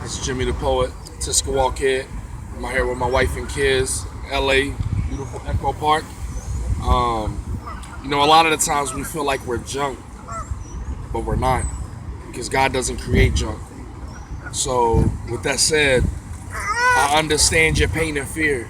It's Jimmy the Poet, Tisca Walkhead. I'm out here with my wife and kids, LA, beautiful Echo Park. A lot of the times we feel like we're junk, but we're not, because God doesn't create junk. So, with that said, I understand your pain and fear.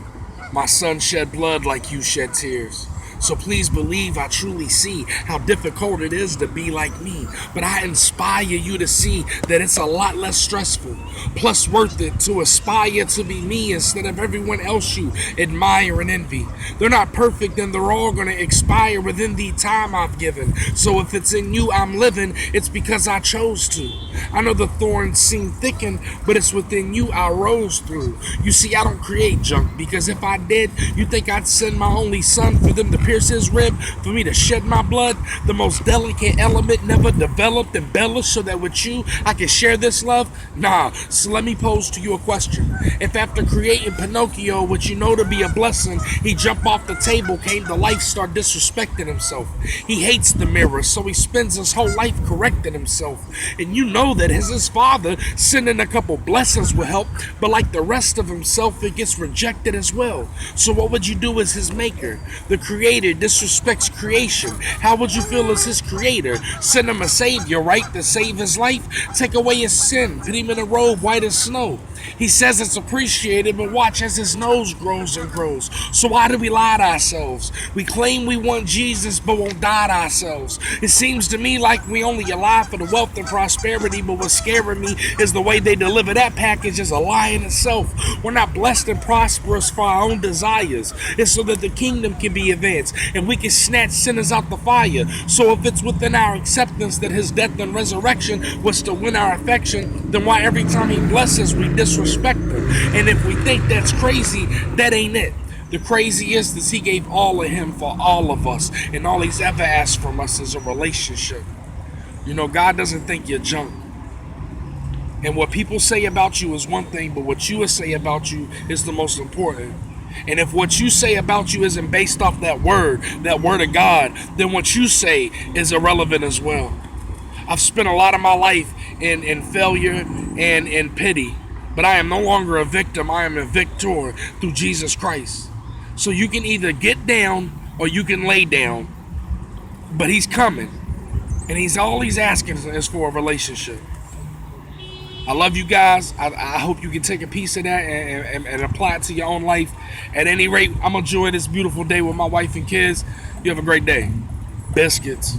My son shed blood like you shed tears. So please believe I truly see how difficult it is to be like me. But I inspire you to see that it's a lot less stressful, plus worth it to aspire to be me instead of everyone else you admire and envy. They're not perfect and they're all gonna expire within the time I've given. So if it's in you I'm living, it's because I chose to. I know the thorns seem thickened, but it's within you I rose through. You see, I don't create junk, because if I did, you think I'd send my only son for them to pierce his rib, for me to shed my blood? The most delicate element never developed, embellished, so that with you I can share this love? Nah, so let me pose to you a question. If after creating Pinocchio, which you know to be a blessing, he jumped off the table, came to life, start disrespecting himself. He hates the mirror, so he spends his whole life correcting himself. And you know that his father sending a couple blessings will help, but like the rest of himself, it gets rejected as well. So what would you do as his maker? The creator disrespects creation. How would you feel as his creator? Send him a savior, right, to save his life? Take away his sin, put him in a robe white as snow. He says it's appreciated, but watch as his nose grows and grows. So why do we lie to ourselves? We claim we want Jesus, but won't die to ourselves. It seems to me like we only alive for the wealth and prosperity, but what's scaring me is the way they deliver that package is a lie in itself. We're not blessed and prosperous for our own desires. It's so that the kingdom can be advanced and we can snatch sinners out the fire. So if it's within our acceptance that his death and resurrection was to win our affection, then why every time he blesses we disrespect him? And if we think that's crazy, that ain't it. The craziest is he gave all of him for all of us, and all he's ever asked from us is a relationship. God doesn't think you're junk. And what people say about you is one thing, but what you say about you is the most important. And if what you say about you isn't based off that word of God, then what you say is irrelevant as well. I've spent a lot of my life in failure and in pity, but I am no longer a victim. I am a victor through Jesus Christ. So you can either get down or you can lay down, but he's coming, and all he's asking is for a relationship. I love you guys. I hope you can take a piece of that and apply it to your own life. At any rate, I'm enjoying this beautiful day with my wife and kids. You have a great day. Biscuits.